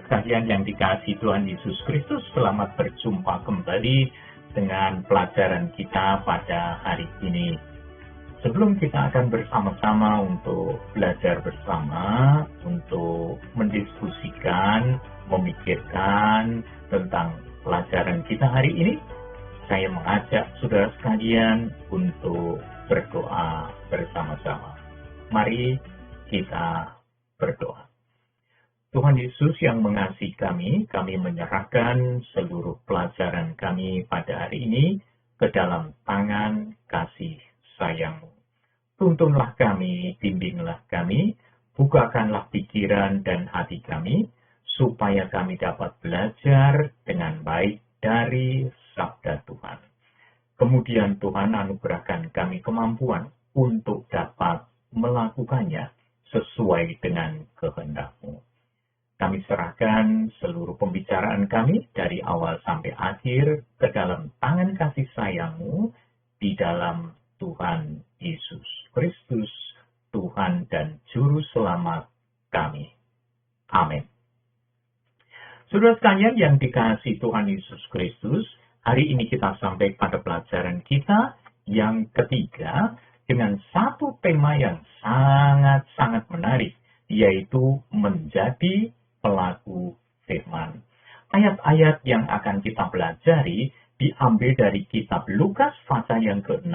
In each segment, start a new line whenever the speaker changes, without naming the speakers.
sekalian yang dikasihi Tuhan Yesus Kristus, selamat berjumpa kembali dengan pelajaran kita pada hari ini. Sebelum kita akan bersama-sama untuk belajar bersama, untuk mendiskusikan, memikirkan tentang pelajaran kita hari ini, saya mengajak saudara sekalian untuk berdoa bersama-sama. Mari kita berdoa. Tuhan Yesus yang mengasihi kami menyerahkan seluruh pelajaran kami pada hari ini ke dalam tangan kasih sayang-Mu. Tuntunlah kami, bimbinglah kami, bukakanlah pikiran dan hati kami, supaya kami dapat belajar dengan baik dari sabda Tuhan. Kemudian Tuhan anugerahkan kami kemampuan untuk dapat melakukannya sesuai dengan kehendak-Mu. Kami serahkan seluruh pembicaraan kami dari awal sampai akhir ke dalam tangan kasih sayang-Mu di dalam Tuhan Yesus Kristus, Tuhan dan Juru Selamat kami. Amin. Saudara sekalian yang dikasihi Tuhan Yesus Kristus, hari ini kita sampai pada pelajaran kita yang ketiga dengan satu tema yang sangat-sangat menarik, yaitu menjadi pelaku firman. Ayat-ayat yang akan kita pelajari diambil dari kitab Lukas pasal yang ke-6,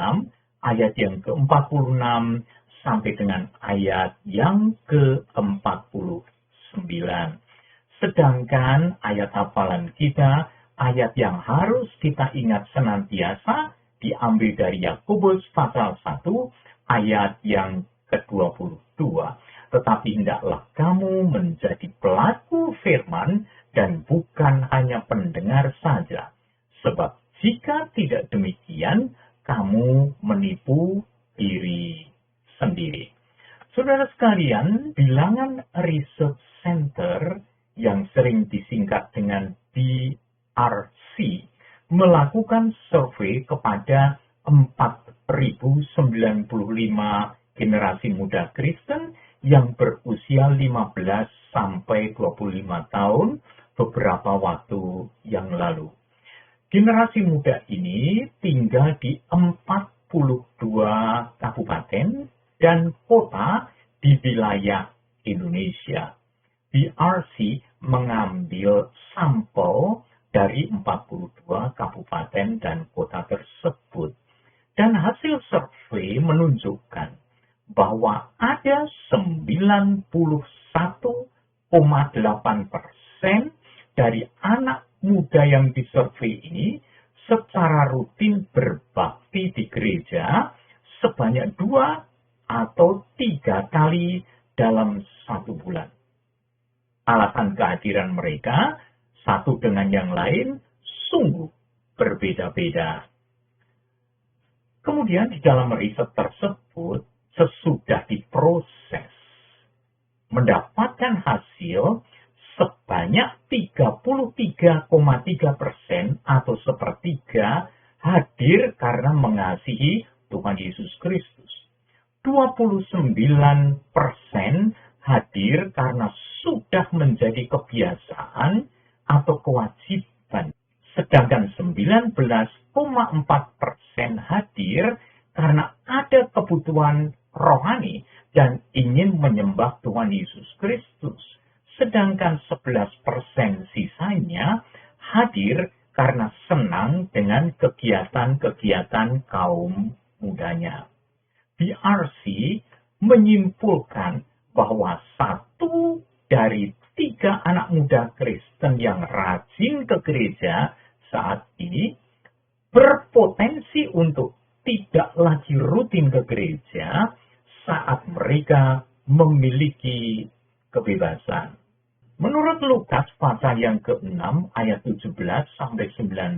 ayat yang ke-46 sampai dengan ayat yang ke-49. Sedangkan ayat hafalan kita, ayat yang harus kita ingat senantiasa, diambil dari Yakobus pasal 1, ayat yang ke-22. Tetapi hendaklah kamu menjadi pelaku firman dan bukan hanya pendengar saja. Sebab jika tidak demikian, kamu menipu diri sendiri. Saudara sekalian, Bilangan Research Center yang sering disingkat dengan BRC melakukan survei kepada 4.095 generasi muda Kristen yang berusia 15 sampai 25 tahun beberapa waktu yang lalu. Generasi muda ini tinggal di 42 kabupaten dan kota di wilayah Indonesia. BRC mengambil sampel dari 42 kabupaten dan kota tersebut. Dan hasil survei menunjukkan bahwa ada 91,8% dari anak muda yang disurvei ini secara rutin berbakti di gereja sebanyak 2 atau 3 kali dalam 1 bulan. Alasan kehadiran mereka satu dengan yang lain sungguh berbeda-beda. Kemudian di dalam riset tersebut, sesudah diproses, mendapatkan hasil sebanyak 33,3% atau sepertiga hadir karena mengasihi Tuhan Yesus Kristus. 29% hadir karena sudah menjadi kebiasaan atau kewajiban. Sedangkan 19,4% hadir karena ada kebutuhan rohani dan ingin menyembah Tuhan Yesus Kristus. Sedangkan 11% sisanya hadir karena senang dengan kegiatan-kegiatan kaum mudanya. BRC menyimpulkan bahwa 1 dari 3 anak muda Kristen yang rajin ke gereja saat ini berpotensi untuk tidak lagi rutin ke gereja saat mereka memiliki kebebasan. Menurut Lukas pasal yang ke-6 ayat 17 sampai 19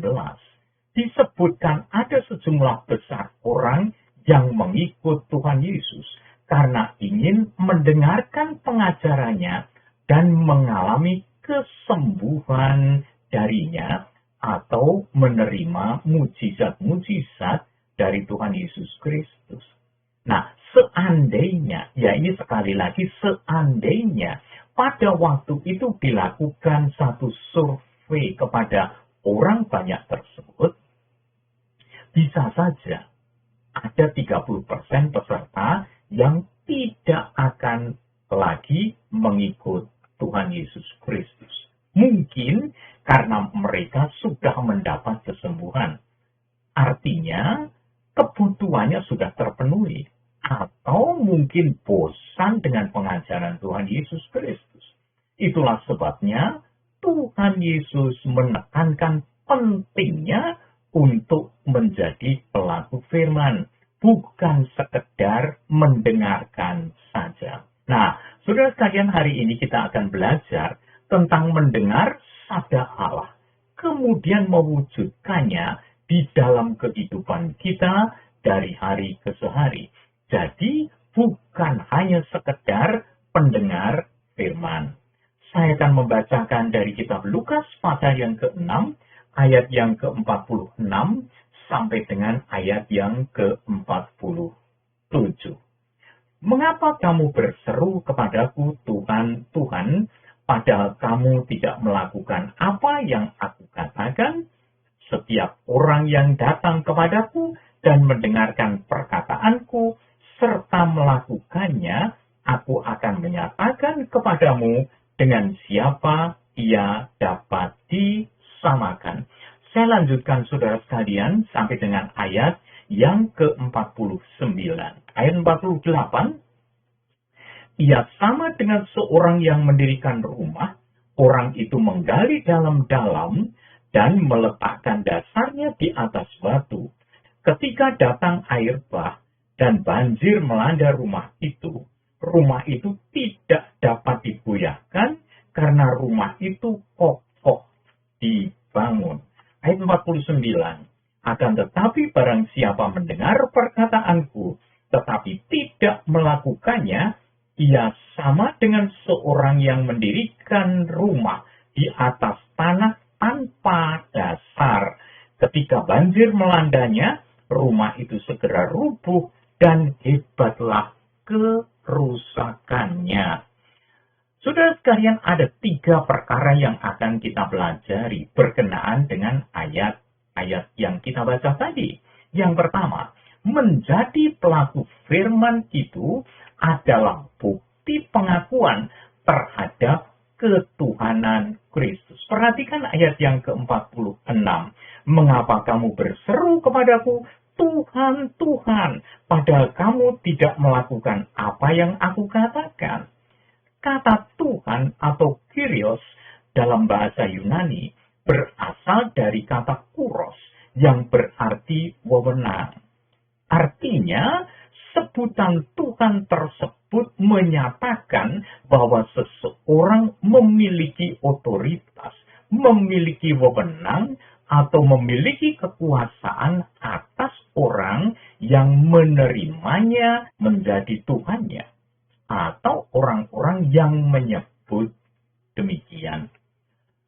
disebutkan ada sejumlah besar orang yang mengikut Tuhan Yesus karena ingin mendengarkan pengajarannya dan mengalami kesembuhan darinya atau menerima mujizat-mujizat dari Tuhan Yesus Kristus. Nah, seandainya, ya ini sekali lagi, seandainya pada waktu itu dilakukan satu survei kepada orang banyak tersebut, bisa saja ada 30% peserta yang tidak akan lagi mengikut Tuhan Yesus Kristus. Mungkin karena mereka sudah mendapat kesembuhan. Artinya, kebutuhannya sudah terpenuhi. Atau mungkin bosan dengan pengajaran Tuhan Yesus Kristus. Itulah sebabnya Tuhan Yesus menekankan pentingnya untuk menjadi pelaku firman, bukan sekedar mendengarkan saja. Nah, saudara sekalian, hari ini kita akan belajar tentang mendengar sabda Allah, kemudian mewujudkannya di dalam kehidupan kita dari hari ke hari. Jadi, bukan hanya sekedar pendengar firman. Saya akan membacakan dari kitab Lukas pasal yang ke-6, ayat yang ke-46, sampai dengan ayat yang ke-47. Mengapa kamu berseru kepadaku, Tuhan, Tuhan, padahal kamu tidak melakukan apa yang aku katakan? Setiap orang yang datang kepadaku dan mendengarkan perkataanku, serta melakukannya, aku akan menyatakan kepadamu dengan siapa ia dapat disamakan. Saya lanjutkan saudara sekalian sampai dengan ayat yang ke-49. Ayat 48, ia sama dengan seorang yang mendirikan rumah, orang itu menggali dalam-dalam dan meletakkan dasarnya di atas batu. Ketika datang air bah dan banjir melanda rumah itu tidak dapat digoyahkan karena rumah itu kokoh dibangun. Ayat 49. Akan tetapi barang siapa mendengar perkataanku, tetapi tidak melakukannya, ia sama dengan seorang yang mendirikan rumah di atas tanah tanpa dasar. Ketika banjir melandanya, rumah itu segera rubuh dan hebatlah kerusakannya. Saudara sekalian, ada 3 perkara yang akan kita pelajari berkenaan dengan ayat-ayat yang kita baca tadi. Yang pertama, menjadi pelaku firman itu adalah bukti pengakuan terhadap ketuhanan Kristus. Perhatikan ayat yang ke-46. Mengapa kamu berseru kepadaku, Tuhan, Tuhan, padahal kamu tidak melakukan apa yang aku katakan? Kata Tuhan atau Kyrios dalam bahasa Yunani berasal dari kata kuros yang berarti wewenang. Artinya, sebutan Tuhan tersebut menyatakan bahwa seseorang memiliki otoritas, memiliki wewenang, atau memiliki kekuasaan atas orang yang menerimanya menjadi Tuhannya, atau orang-orang yang menyebut demikian.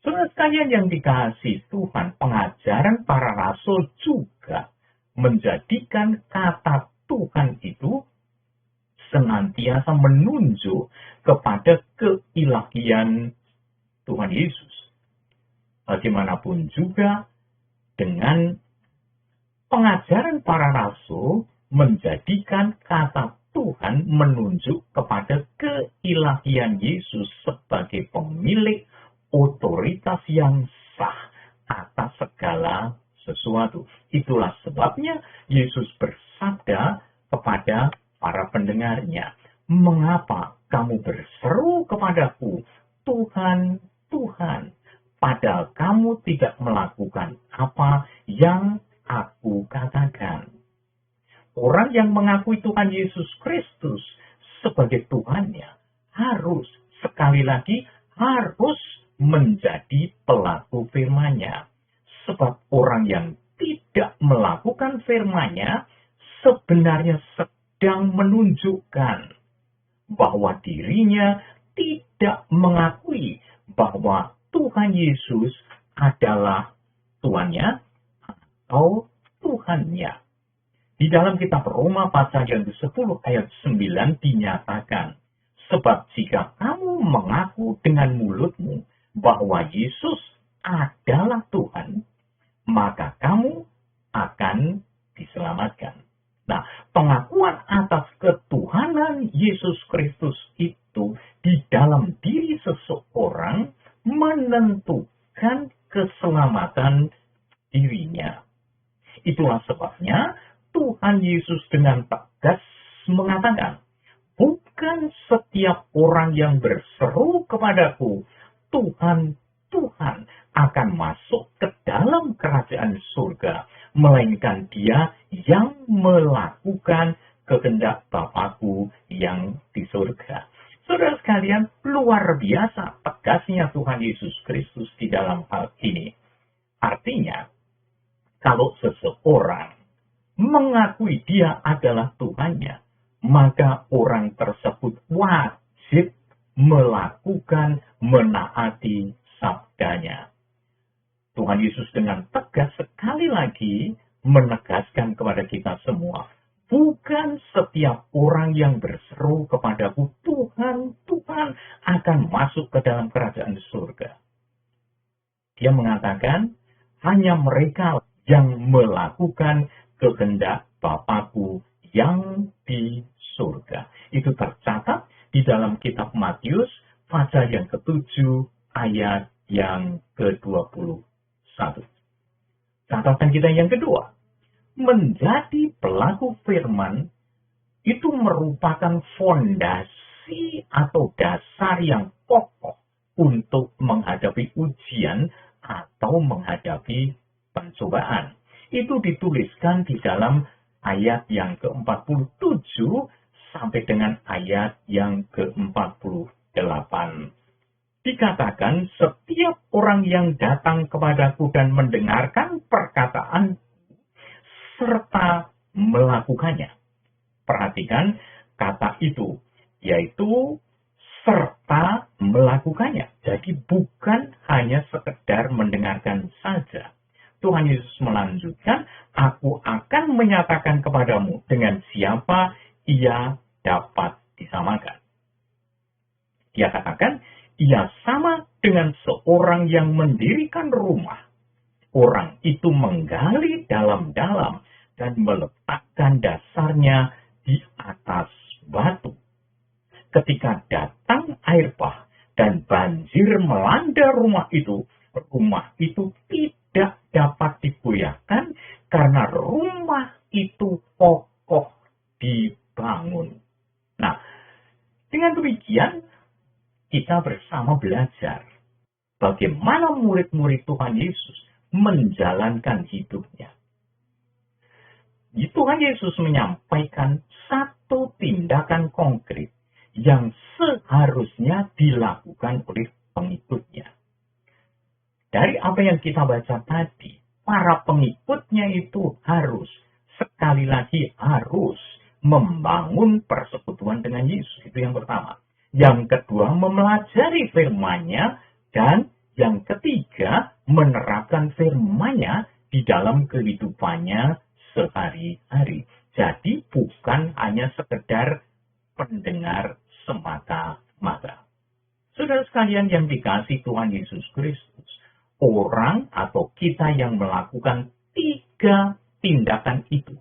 Saudara sekalian yang dikasihi Tuhan, pengajaran para rasul juga menjadikan kata Tuhan itu senantiasa menunjuk kepada keilahian Tuhan Yesus. Bagaimanapun juga, dengan pengajaran para rasul menjadikan kata Tuhan menunjuk kepada keilahian Yesus sebagai pemilik otoritas yang sah atas segala sesuatu. Itulah sebabnya Yesus bersabda kepada para pendengarnya, mengapa kamu berseru kepadaku, Tuhan, Tuhan, padahal kamu tidak melakukan apa yang aku katakan. Orang yang mengakui Tuhan Yesus Kristus sebagai Tuhannya harus, sekali lagi, harus menjadi pelaku firman-Nya. Sebab orang yang tidak melakukan firman-Nya sebenarnya sedang menunjukkan bahwa dirinya tidak mengakui bahwa Tuhan Yesus adalah Tuhannya atau Tuhannya. Di dalam kitab Roma pasal yang ke-10 ayat 9 dinyatakan, Sebab jika kamu mengaku dengan mulutmu bahwa Yesus adalah Tuhan, maka kamu akan diselamatkan. Nah, pengakuan atas ketuhanan Yesus Kristus itu di dalam diri seseorang menentukan keselamatan dirinya. Itulah sebabnya Tuhan Yesus dengan tegas mengatakan, bukan setiap orang yang berseru kepadaku, Tuhan, Tuhan, akan masuk ke dalam kerajaan surga, melainkan dia yang melakukan kehendak Bapa-Ku yang di surga. Saudara sekalian, luar biasa tegasnya Tuhan Yesus Kristus di dalam hal ini. Artinya, kalau seseorang mengakui dia adalah Tuhannya, maka orang tersebut wajib melakukan, menaati sabdanya. Tuhan Yesus dengan tegas sekali lagi menegaskan kepada kita semua, bukan setiap orang yang berseru kepadaku, Tuhan, Tuhan, akan masuk ke dalam kerajaan surga. Dia mengatakan, hanya mereka yang melakukan kehendak Bapa-Ku yang di surga. Itu tercatat di dalam kitab Matius, pasal yang ke-7, ayat yang ke-21. Catatan kita yang kedua, menjadi pelaku firman itu merupakan fondasi atau dasar yang kokoh untuk menghadapi ujian atau menghadapi pencobaan. Itu dituliskan di dalam ayat yang ke-47 sampai dengan ayat yang ke-48. Dikatakan, setiap orang yang datang kepadaku dan mendengarkan perkataan serta melakukannya. Perhatikan kata itu, yaitu serta melakukannya. Jadi bukan hanya sekedar mendengarkan saja. Tuhan Yesus melanjutkan, aku akan menyatakan kepadamu dengan siapa ia dapat disamakan. Dia katakan, ia sama dengan seorang yang mendirikan rumah. Orang itu menggali dalam-dalam dan meletakkan dasarnya di atas batu. Ketika datang air bah dan banjir melanda rumah itu tidak dapat digoyahkan karena rumah itu kokoh dibangun. Nah, dengan demikian, kita bersama belajar bagaimana murid-murid Tuhan Yesus menjalankan hidupnya. Tuhan Yesus menyampaikan satu tindakan konkret yang seharusnya dilakukan oleh pengikutnya. Dari apa yang kita baca tadi, para pengikutnya itu sekali lagi harus membangun persekutuan dengan Yesus. Itu yang pertama. Yang kedua, mempelajari firman-Nya. Dan yang ketiga, menerapkan firman-Nya di dalam kehidupannya sehari-hari. Jadi bukan hanya sekedar pendengar semata-mata. Saudara sekalian yang dikasihi Tuhan Yesus Kristus, orang atau kita yang melakukan 3 tindakan itu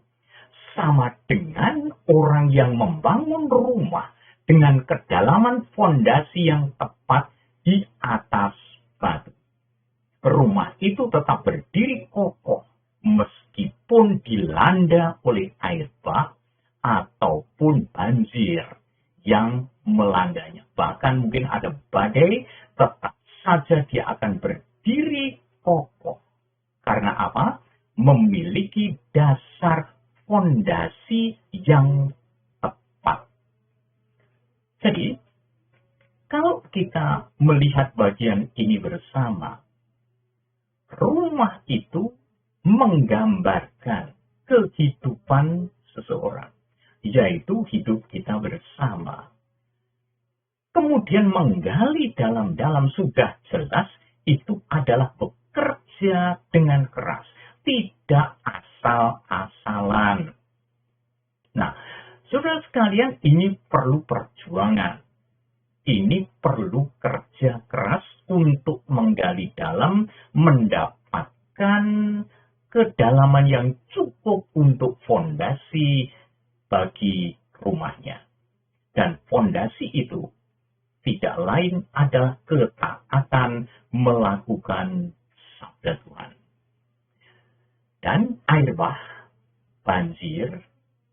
sama dengan orang yang membangun rumah dengan kedalaman fondasi yang tepat di atas batu. Rumah itu tetap berdiri kokoh meskipun dilanda oleh air bah ataupun banjir yang melandanya. Bahkan mungkin ada badai, tetap saja dia akan berdiri kokoh. Karena apa? Memiliki dasar fondasi yang tepat. Jadi, kalau kita melihat bagian ini bersama, rumah itu menggambarkan kehidupan seseorang, yaitu hidup kita bersama. Kemudian menggali dalam-dalam sudah jelas itu adalah bekerja dengan keras, tidak asal-asalan. Nah, saudara sekalian, ini perlu perjuangan. ini perlu kerja keras untuk menggali dalam, mendapatkan kedalaman yang cukup untuk fondasi bagi rumahnya. Dan fondasi itu tidak lain adalah ketaatan melakukan sabda Tuhan. Dan air bah, banjir,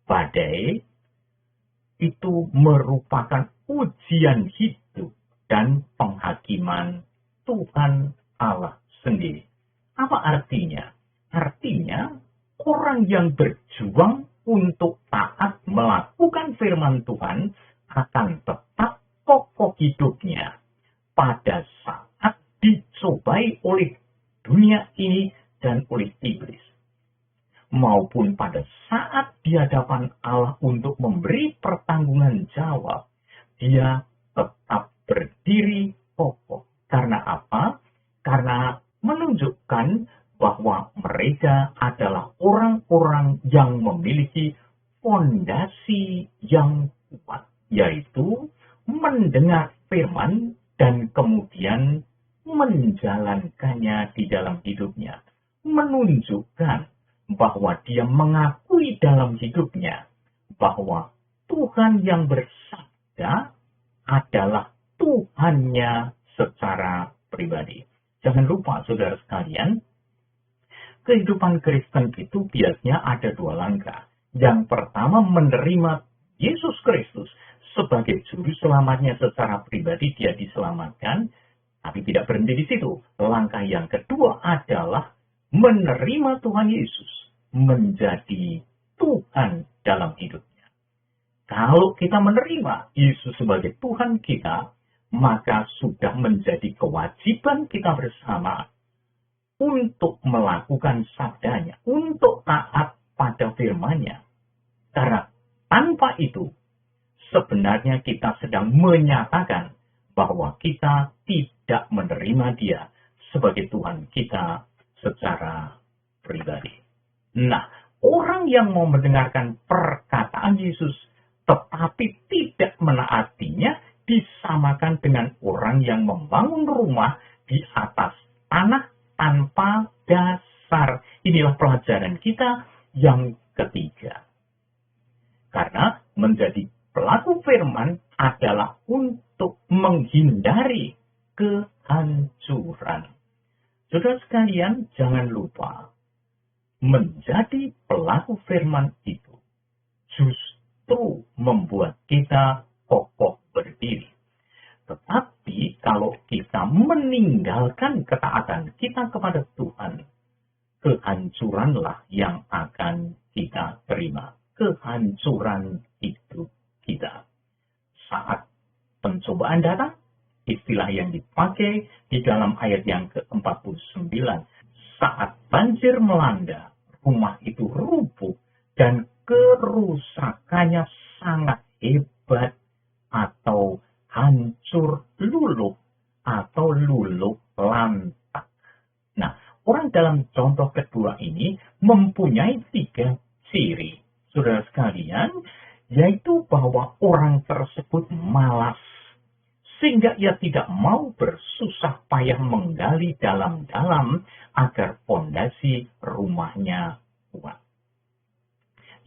badai, itu merupakan ujian hidup dan penghakiman Tuhan Allah sendiri. Apa artinya? Artinya, orang yang berjuang untuk taat melakukan firman Tuhan akan tetap kokoh hidupnya pada saat dicobai oleh dunia ini dan oleh iblis. Maupun pada saat di hadapan Allah untuk memberi pertanggungan jawab, dia tetap berdiri kokoh. Karena apa? Karena menunjukkan bahwa mereka adalah orang-orang yang memiliki fondasi yang kuat, yaitu mendengar firman dan kemudian menjalankannya di dalam hidupnya. Menunjukkan bahwa dia mengakui dalam hidupnya bahwa Tuhan yang bersabda adalah Tuhannya secara pribadi. Jangan lupa, saudara sekalian, kehidupan Kristen itu biasanya ada dua langkah. Yang pertama, menerima Yesus Kristus sebagai juru selamatnya secara pribadi, dia diselamatkan, tapi tidak berhenti di situ. Langkah yang kedua adalah menerima Tuhan Yesus menjadi Tuhan dalam hidupnya. Kalau kita menerima Yesus sebagai Tuhan kita, maka sudah menjadi kewajiban kita bersama untuk melakukan sabdanya, untuk taat pada firman-Nya. Karena tanpa itu, sebenarnya kita sedang menyatakan bahwa kita tidak menerima Dia sebagai Tuhan kita secara pribadi. Nah, orang yang mau mendengarkan perkataan Yesus tetapi tidak menaatinya disamakan dengan orang yang membangun rumah di atas tanah tanpa dasar. Inilah pelajaran kita yang ketiga. Karena menjadi pelaku firman adalah untuk menghindari kehancuran. Saudara sekalian, jangan lupa, menjadi pelaku firman itu justru membuat kita kokoh berdiri. Tetapi kalau kita meninggalkan ketaatan kita kepada Tuhan, kehancuranlah yang akan kita terima. Kehancuran hidup kita. Saat pencobaan datang, istilah yang dipakai di dalam ayat yang ke-49. Saat banjir melanda, rumah itu rubuh dan kerusakannya sangat hebat atau hancur luluh atau luluh lantak. Nah, orang dalam contoh kedua ini mempunyai 3 ciri, saudara sekalian, yaitu bahwa orang tersebut malas, sehingga ia tidak mau bersusah payah menggali dalam-dalam agar fondasi rumahnya kuat.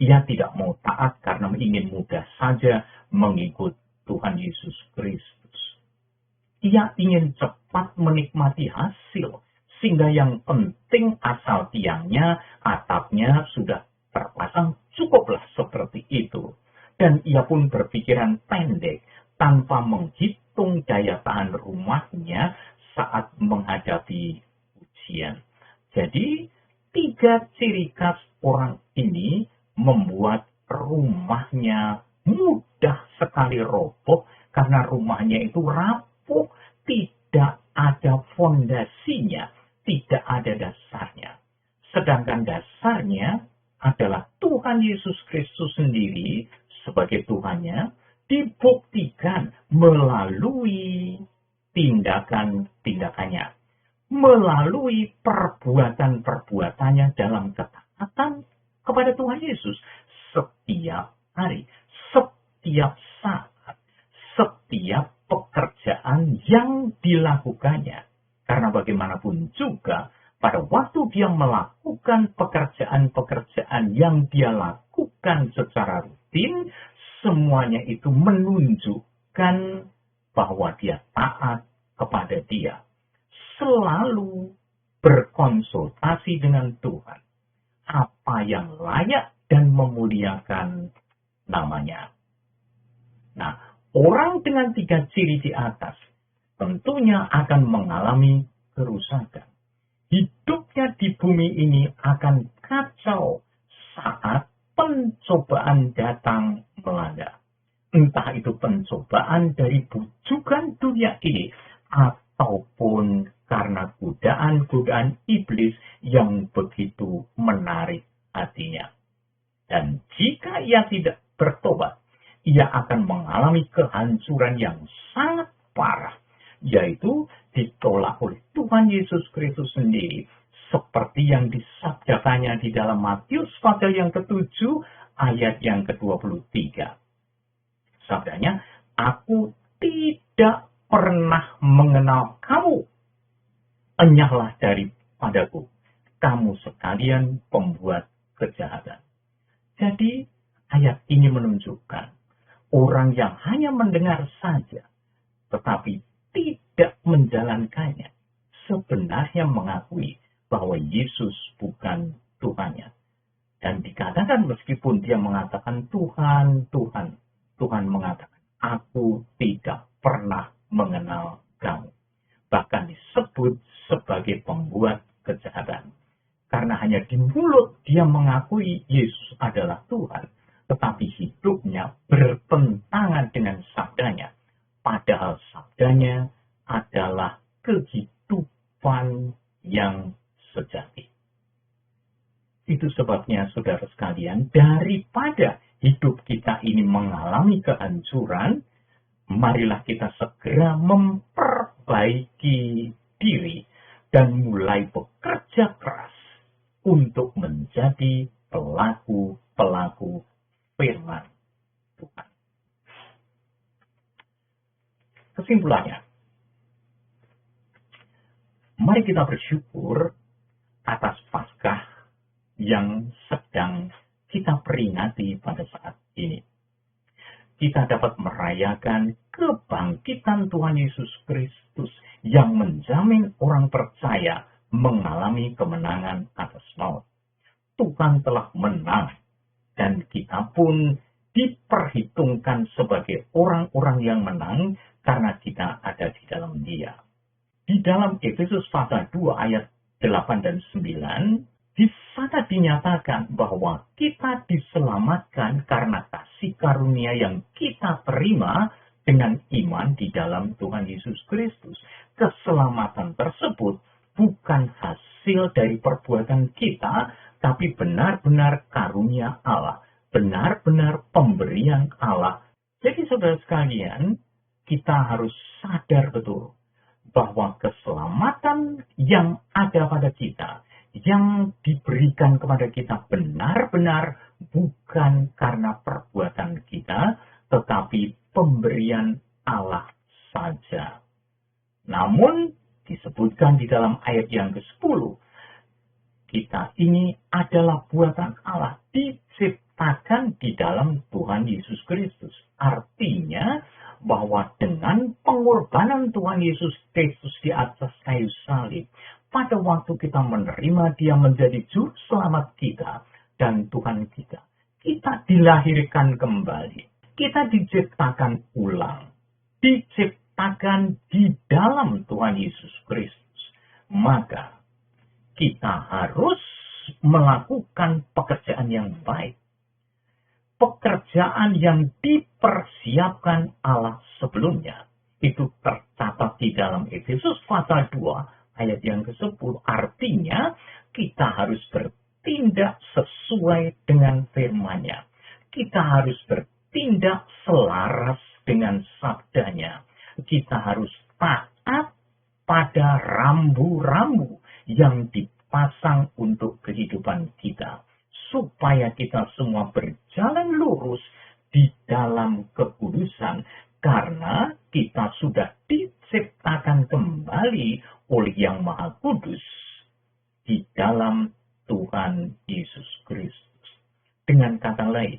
Ia tidak mau taat karena ingin mudah saja mengikut Tuhan Yesus Kristus. Ia ingin cepat menikmati hasil, sehingga yang penting asal tiangnya, atapnya sudah terpasang, cukuplah seperti itu. Dan ia pun berpikiran pendek, tanpa menghitung daya tahan rumahnya saat menghadapi ujian. Jadi, 3 ciri khas orang ini membuat rumahnya mudah sekali roboh karena rumahnya itu rapuh, tidak ada fondasinya, tidak ada dasarnya. Sedangkan dasarnya adalah Tuhan Yesus Kristus sendiri sebagai Tuhannya, dibuktikan melalui tindakan-tindakannya, melalui perbuatan-perbuatannya dalam ketaatan kepada Tuhan Yesus setiap hari, setiap saat, setiap pekerjaan yang dilakukannya. Karena bagaimanapun juga, pada waktu dia melakukan pekerjaan-pekerjaan yang dia lakukan secara rutin, semuanya itu menunjukkan bahwa dia taat kepada dia. Selalu berkonsultasi dengan Tuhan. Apa yang layak dan memuliakan namanya. Nah, orang dengan 3 ciri di atas tentunya akan mengalami kerusakan. Hidupnya di bumi ini akan kacau saat pencobaan datang melanda. Entah itu pencobaan dari bujukan dunia ini ataupun karena godaan-godaan iblis yang begitu menarik hatinya. Dan jika ia tidak bertobat, ia akan mengalami kehancuran yang sangat parah, yaitu ditolak oleh Tuhan Yesus Kristus sendiri, seperti yang disabdakannya di dalam Matius pasal yang ke-7 ayat yang ke-23. Sabdanya, "Aku tidak pernah mengenal kamu. Enyahlah daripadaku, kamu sekalian pembuat kejahatan." Jadi, ayat ini menunjukkan orang yang hanya mendengar saja, tetapi tidak menjalankannya, sebenarnya mengakui bahwa Yesus bukan Tuhannya. Dan dikatakan meskipun dia mengatakan Tuhan, Tuhan, Tuhan mengatakan, "Aku tidak pernah mengenal kamu." Bahkan disebut sebagai pembuat kejahatan. Karena hanya di mulut dia mengakui Yesus adalah Tuhan, tetapi hidupnya bertentangan dengan sabdanya. Padahal sabdanya adalah kehidupan yang sejati. Itu sebabnya, saudara sekalian, daripada hidup kita ini mengalami kehancuran, marilah kita segera memperbaiki diri dan mulai bekerja keras untuk menjadi pelaku-pelaku firman Tuhan. Kesimpulannya, mari kita bersyukur atas Paskah yang sedang kita peringati pada saat ini. Kita dapat merayakan kebangkitan Tuhan Yesus Kristus yang menjamin orang percaya mengalami kemenangan atas maut. Tuhan telah menang dan kita pun diperhitungkan sebagai orang-orang yang menang karena kita ada di dalam Dia. Di dalam Efesus pasal 2 ayat 8 dan 9, di sana dinyatakan bahwa kita diselamatkan karena kasih karunia yang kita terima dengan iman di dalam Tuhan Yesus Kristus. Keselamatan tersebut bukan hasil dari perbuatan kita, tapi benar-benar karunia Allah, benar-benar pemberian Allah. Jadi saudara sekalian, kita harus sadar betul bahwa keselamatan yang ada pada kita, yang diberikan kepada kita benar-benar bukan karena perbuatan kita, tetapi pemberian Allah saja. Namun, disebutkan di dalam ayat yang ke-10, kita ini adalah buatan Allah, diciptakan di dalam Tuhan Yesus Kristus. Artinya, bahwa dengan pengorbanan Tuhan Yesus Kristus di atas kayu salib, pada waktu kita menerima Dia menjadi juru selamat kita dan Tuhan kita, kita dilahirkan kembali, kita diciptakan ulang, diciptakan di dalam Tuhan Yesus Kristus. Maka kita harus melakukan pekerjaan yang baik, pekerjaan yang dipersiapkan Allah sebelumnya. Itu tercatat di dalam Efesus pasal 2 ayat yang ke-10. Artinya kita harus bertindak sesuai dengan firman-Nya. Kita harus bertindak selaras dengan sabdanya. Kita harus taat pada rambu-rambu yang dipasang untuk kehidupan kita, supaya kita semua berjalan lurus di dalam kekudusan, karena kita sudah diciptakan diciptakan kembali oleh Yang Maha Kudus di dalam Tuhan Yesus Kristus. Dengan kata lain,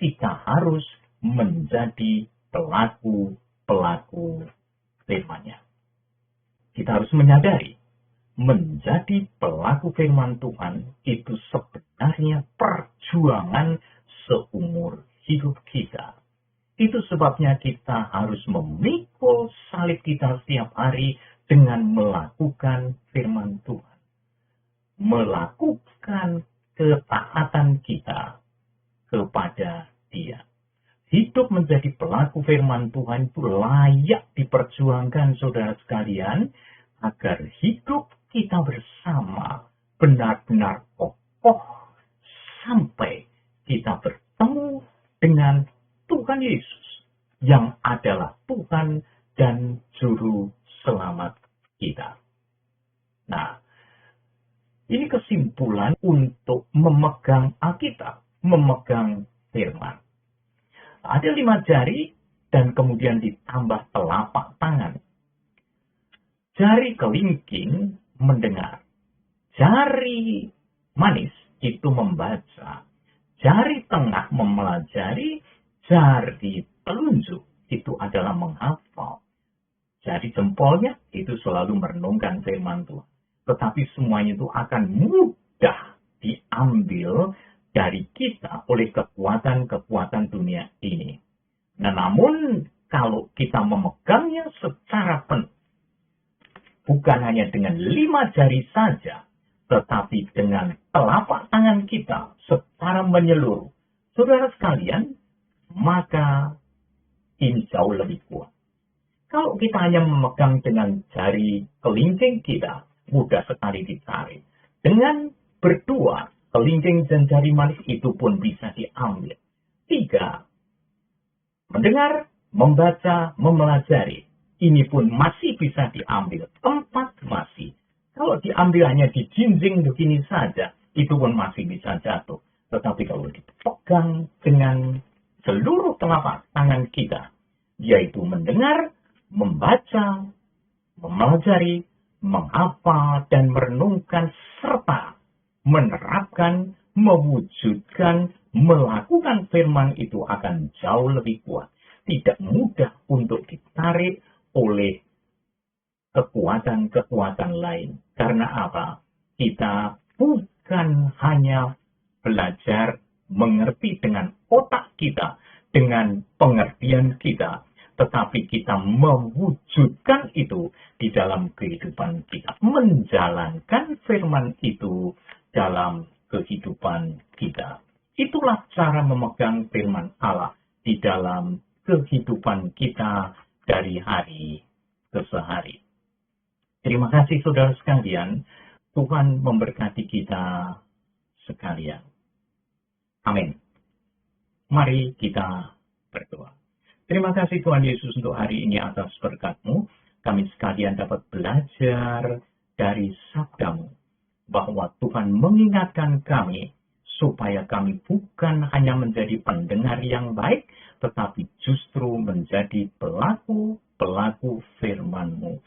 kita harus menjadi pelaku-pelaku firman-Nya. Kita harus menyadari, menjadi pelaku firman Tuhan itu sebenarnya perjuangan seumur hidup kita. Itu sebabnya kita harus memikul salib kita setiap hari dengan melakukan firman Tuhan. Melakukan ketaatan kita kepada Dia. Hidup menjadi pelaku firman Tuhan itu layak diperjuangkan, saudara sekalian, agar hidup kita bersama benar-benar kokoh sampai kita bertemu dengan Tuhan Yesus yang adalah Tuhan dan Juru Selamat kita. Nah, ini kesimpulan untuk memegang Alkitab, memegang firman. Ada 5 jari dan kemudian ditambah telapak tangan. Jari kelingking mendengar. Jari manis itu membaca. Jari tengah mempelajari. Jari telunjuk itu adalah menghafal. Jari jempolnya itu selalu merenungkan firman Tuhan. Tetapi semuanya itu akan mudah diambil dari kita oleh kekuatan-kekuatan dunia ini. Nah, namun kalau kita memegangnya secara penuh, bukan hanya dengan 5 jari saja, tetapi dengan telapak tangan kita secara menyeluruh, saudara sekalian, maka ini jauh lebih kuat. Kalau kita hanya memegang dengan jari kelingking kita, mudah sekali ditarik. Dengan berdua, kelingking dan jari manis itu pun bisa diambil. 3, mendengar, membaca, mempelajari. Ini pun masih bisa diambil. 4, masih. Kalau diambil hanya dijinjing begini saja, itu pun masih bisa jatuh. Tetapi kalau dipegang dengan seluruh telapak tangan kita, yaitu mendengar, membaca, mempelajari, menghafal, dan merenungkan, serta menerapkan, mewujudkan, melakukan firman itu akan jauh lebih kuat. Tidak mudah untuk ditarik oleh kekuatan-kekuatan lain. Karena apa? Kita bukan hanya belajar mengerti dengan otak kita, dengan pengertian kita, tetapi kita mewujudkan itu di dalam kehidupan kita, menjalankan firman itu dalam kehidupan kita. Itulah cara memegang firman Allah di dalam kehidupan kita dari hari ke hari. Terima kasih saudara sekalian, Tuhan memberkati kita sekalian. Amin. Mari kita berdoa. Terima kasih Tuhan Yesus untuk hari ini atas berkat-Mu. Kami sekalian dapat belajar dari sabda-Mu, bahwa Tuhan mengingatkan kami supaya kami bukan hanya menjadi pendengar yang baik, tetapi justru menjadi pelaku-pelaku firman-Mu.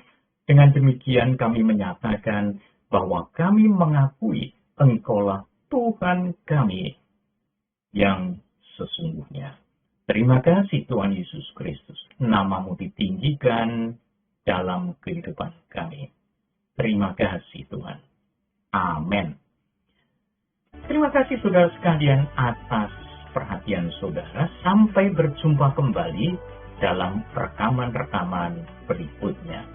Dengan demikian kami menyatakan bahwa kami mengakui Engkaulah Tuhan kami yang sesungguhnya. Terima kasih Tuhan Yesus Kristus. Nama-Mu ditinggikan dalam kehidupan kami. Terima kasih Tuhan. Amin. Terima kasih saudara sekalian atas perhatian saudara. Sampai berjumpa kembali dalam rekaman-rekaman berikutnya.